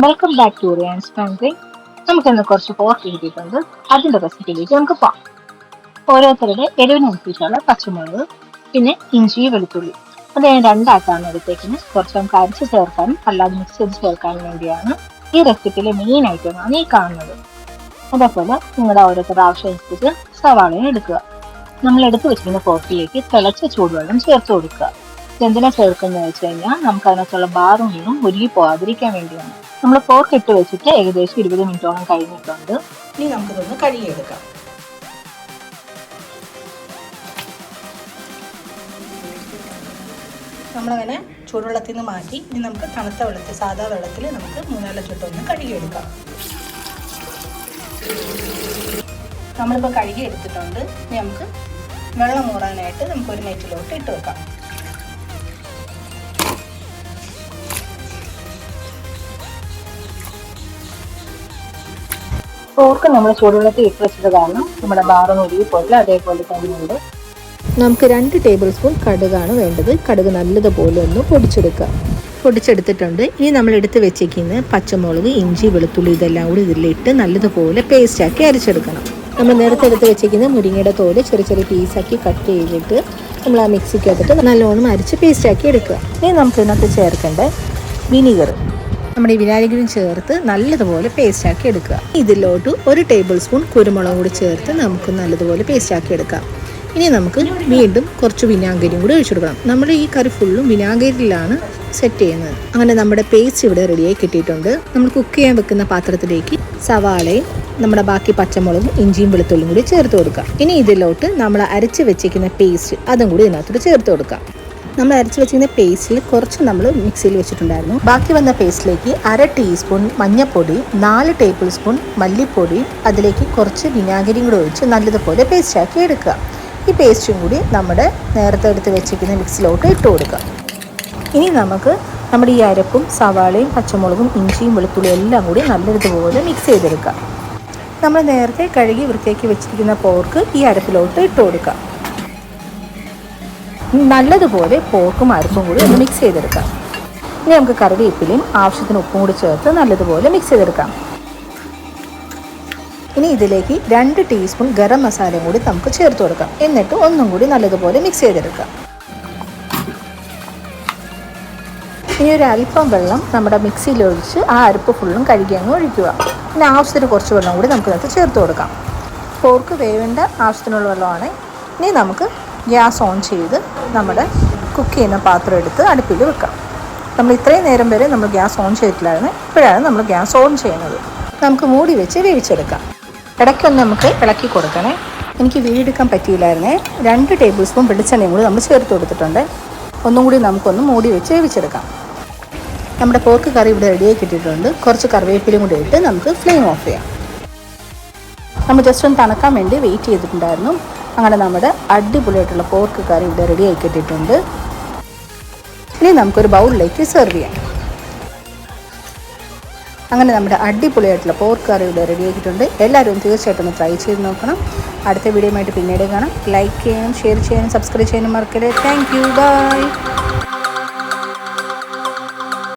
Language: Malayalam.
Welcome back to Riyan's family. നമുക്കിന്ന് കുറച്ച് പോർക്ക് കിട്ടിയിട്ടുണ്ട്. അതിന്റെ റെസിപ്പിയിലേക്ക് നമുക്ക് പോകാം. ഓരോരുത്തരുടെ എരിവിനനുസരിച്ചുള്ള പച്ചമുളക്, പിന്നെ ഇഞ്ചി, വെളുത്തുള്ളി അത് ഞാൻ രണ്ടാക്കാണ് എടുത്തേക്കുന്നത്. കുറച്ച് നമുക്ക് അരച്ച് ചേർക്കാനും അല്ലാതെ മിക്സ് ചെയ്ത് ചേർക്കാനും വേണ്ടിയാണ്. ഈ റെസിപ്പിയിലെ മെയിൻ ഐറ്റമാണ് ഈ കാണുന്നത്. അതേപോലെ നിങ്ങളുടെ ഓരോരുത്തരുടെ ആവശ്യമനുസരിച്ച് സവാളയും എടുക്കുക. നമ്മൾ എടുത്തു വെച്ചിരിക്കുന്ന പോർക്കിലേക്ക് തിളച്ച ചൂടുവെള്ളം ചേർത്ത് കൊടുക്കുക. എന്തിനാ ചേർക്കുന്നത് വെച്ച് കഴിഞ്ഞാൽ നമുക്ക് അതിനകത്തുള്ള ബാറൊന്നും ഉരുകി പോകാതിരിക്കാൻ വേണ്ടിയാണ്. നമ്മൾ പോർക്ക് ഇട്ട് വെച്ചിട്ട് ഏകദേശം 20 മിനിറ്റോളം കഴിഞ്ഞിട്ടുണ്ട്. ഇനി നമുക്കിതൊന്ന് കഴുകിയെടുക്കാം. നമ്മളങ്ങനെ ചൂടുവെള്ളത്തിൽ നിന്ന് മാറ്റി ഇനി നമുക്ക് തണുത്ത വെള്ളത്തിൽ, സാധാ വെള്ളത്തിൽ നമുക്ക് 3-4 ചുട്ടൊന്ന് കഴുകിയെടുക്കാം. നമ്മളിപ്പോൾ കഴുകി എടുത്തിട്ടുണ്ട്. ഇനി നമുക്ക് വെള്ളം മൂടാനായിട്ട് നമുക്കൊരു നെറ്റിലോട്ട് ഇട്ട് വെക്കാം. പോർക്ക് നമ്മൾ ചൂടുവെള്ളത്തിൽ ഇട്ട് വെച്ചത് കാരണം നമ്മുടെ ബാറൊന്നും ഉരുകി പോയില്ല, അതേപോലെ തന്നെയുണ്ട്. നമുക്ക് 2 ടേബിൾ സ്പൂൺ കടുകാണ് വേണ്ടത്. കടുക് നല്ലതുപോലെ ഒന്ന് പൊടിച്ചെടുത്തിട്ടുണ്ട്. ഇനി നമ്മൾ എടുത്ത് വെച്ചിരിക്കുന്ന പച്ചമുളക്, ഇഞ്ചി, വെളുത്തുള്ളി ഇതെല്ലാം കൂടി ഇതിലിട്ട് നല്ലതുപോലെ പേസ്റ്റാക്കി അരച്ചെടുക്കണം. നമ്മൾ നേരത്തെ എടുത്ത് വെച്ചിരിക്കുന്ന മുരിങ്ങയുടെ തോല് ചെറിയ ചെറിയ പീസാക്കി കട്ട് ചെയ്തിട്ട് നമ്മൾ ആ മിക്സിക്കകത്തിട്ട് നല്ലോണം അരച്ച് പേസ്റ്റാക്കി എടുക്കുക. ഇനി നമുക്ക് ഇതിനകത്ത് ചേർക്കേണ്ട വിനീഗർ, നമ്മുടെ ഈ വിനാഗിരിയും ചേർത്ത് നല്ലതുപോലെ പേസ്റ്റാക്കി എടുക്കുക. ഇതിലോട്ട് 1 ടേബിൾ സ്പൂൺ കുരുമുളക് കൂടി ചേർത്ത് നമുക്ക് നല്ലതുപോലെ പേസ്റ്റാക്കി എടുക്കാം. ഇനി നമുക്ക് വീണ്ടും കുറച്ച് വിനാഗിരിയും കൂടി ഒഴിച്ചെടുക്കണം. നമ്മൾ ഈ കറി ഫുള്ളും വിനാഗിരിയിലാണ് സെറ്റ് ചെയ്യുന്നത്. അങ്ങനെ നമ്മുടെ പേസ്റ്റ് ഇവിടെ റെഡിയായി കിട്ടിയിട്ടുണ്ട്. നമ്മൾ കുക്ക് ചെയ്യാൻ വെക്കുന്ന പാത്രത്തിലേക്ക് സവാളയും നമ്മുടെ ബാക്കി പച്ചമുളകും ഇഞ്ചിയും വെളുത്തുള്ളിയും കൂടി ചേർത്ത് കൊടുക്കാം. ഇനി ഇതിലോട്ട് നമ്മൾ അരച്ച് വെച്ചിരിക്കുന്ന പേസ്റ്റ് അതും കൂടി ഇതിനകത്തോട്ട് ചേർത്ത് കൊടുക്കാം. നമ്മൾ അരച്ച് വെച്ചിരിക്കുന്ന പേസ്റ്റിൽ കുറച്ച് നമ്മൾ മിക്സിയിൽ വെച്ചിട്ടുണ്ടായിരുന്നു. ബാക്കി വന്ന പേസ്റ്റിലേക്ക് 1/2 ടീസ്പൂൺ മഞ്ഞൾപ്പൊടി, 4 ടേബിൾ സ്പൂൺ മല്ലിപ്പൊടി, അതിലേക്ക് കുറച്ച് വിനാഗിരിയും കൂടി ഒഴിച്ച് നല്ലതുപോലെ പേസ്റ്റാക്കി എടുക്കുക. ഈ പേസ്റ്റും കൂടി നമ്മുടെ നേരത്തെ എടുത്ത് വെച്ചിരിക്കുന്ന മിക്സിയിലോട്ട് ഇട്ട് കൊടുക്കുക. ഇനി നമുക്ക് നമ്മുടെ ഈ അരപ്പും സവാളയും പച്ചമുളകും ഇഞ്ചിയും വെളുത്തുള്ളിയും എല്ലാം കൂടി നല്ലതുപോലെ മിക്സ് ചെയ്തെടുക്കാം. നമ്മൾ നേരത്തെ കഴുകി വൃത്തിയാക്കി വെച്ചിരിക്കുന്ന പോർക്ക് ഈ അരപ്പിലോട്ട് ഇട്ട് കൊടുക്കാം. നല്ലതുപോലെ പോർക്കും അരപ്പും കൂടി ഒന്ന് മിക്സ് ചെയ്തെടുക്കാം. ഇനി നമുക്ക് കറിവേപ്പിലയും ആവശ്യത്തിന് ഉപ്പും കൂടി ചേർത്ത് നല്ലതുപോലെ മിക്സ് ചെയ്തെടുക്കാം. ഇനി ഇതിലേക്ക് 2 ടീസ്പൂൺ ഗരം മസാലയും കൂടി നമുക്ക് ചേർത്ത് കൊടുക്കാം. എന്നിട്ട് ഒന്നും കൂടി നല്ലതുപോലെ മിക്സ് ചെയ്തെടുക്കാം. ഇനി ഒരു അല്പം വെള്ളം നമ്മുടെ മിക്സിയിൽ ഒഴിച്ച് ആ അരപ്പ് ഫുള്ളും കഴുകി അങ്ങ് ഒഴിക്കുക. പിന്നെ ആവശ്യത്തിന് കുറച്ച് വെള്ളം കൂടി നമുക്ക് ഇതിനകത്ത് ചേർത്ത് കൊടുക്കാം. പോർക്ക് വേവേണ്ട ആവശ്യത്തിനുള്ള വെള്ളമാണ്. ഇനി നമുക്ക് ഗ്യാസ് ഓൺ ചെയ്ത് നമ്മുടെ കുക്ക് ചെയ്യുന്ന പാത്രം എടുത്ത് അടുപ്പിൽ വെക്കാം. നമ്മൾ ഇത്രയും നേരം വരെ നമ്മൾ ഗ്യാസ് ഓൺ ചെയ്തിട്ടില്ലായിരുന്നു. ഇപ്പോഴാണ് നമ്മൾ ഗ്യാസ് ഓൺ ചെയ്യുന്നത്. നമുക്ക് മൂടി വെച്ച് വേവിച്ചെടുക്കാം. ഇടയ്ക്കൊന്ന് നമുക്ക് ഇളക്കി കൊടുക്കണേ. എനിക്ക് വീടെടുക്കാൻ പറ്റിയില്ലായിരുന്നേ. 2 ടേബിൾ സ്പൂൺ വെളിച്ചെണ്ണയും കൂടി നമ്മൾ ചേർത്ത് കൊടുത്തിട്ടുണ്ട്. ഒന്നും കൂടി നമുക്കൊന്ന് മൂടി വെച്ച് വേവിച്ചെടുക്കാം. നമ്മുടെ പോർക്ക് കറി ഇവിടെ റെഡിയായി കിട്ടിയിട്ടുണ്ട്. കുറച്ച് കറിവേപ്പിലയും കൂടി ഇട്ട് നമുക്ക് ഫ്ലെയിം ഓഫ് ചെയ്യാം. നമ്മൾ ജസ്റ്റ് ഒന്ന് തണുക്കാൻ വേണ്ടി വെയിറ്റ് ചെയ്തിട്ടുണ്ടായിരുന്നു. അങ്ങനെ നമ്മുടെ അടിപൊളിയായിട്ടുള്ള പോർക്ക് കറി ഇവിടെ റെഡിയായി കിട്ടിയിട്ടുണ്ട്. ഇനി നമുക്കൊരു ബൗളിലേക്ക് സെർവ് ചെയ്യാം. അങ്ങനെ നമ്മുടെ അടിപൊളിയായിട്ടുള്ള പോർക്ക് കറി ഇവിടെ റെഡിയാക്കിയിട്ടുണ്ട്. എല്ലാവരും തീർച്ചയായിട്ടും ഒന്ന് ട്രൈ ചെയ്ത് നോക്കണം. അടുത്ത വീഡിയോയുമായിട്ട് പിന്നീട് കാണാം. ലൈക്ക് ചെയ്യാനും ഷെയർ ചെയ്യാനും സബ്സ്ക്രൈബ് ചെയ്യാനും മറക്കരുത്. Thank you. ബൈ.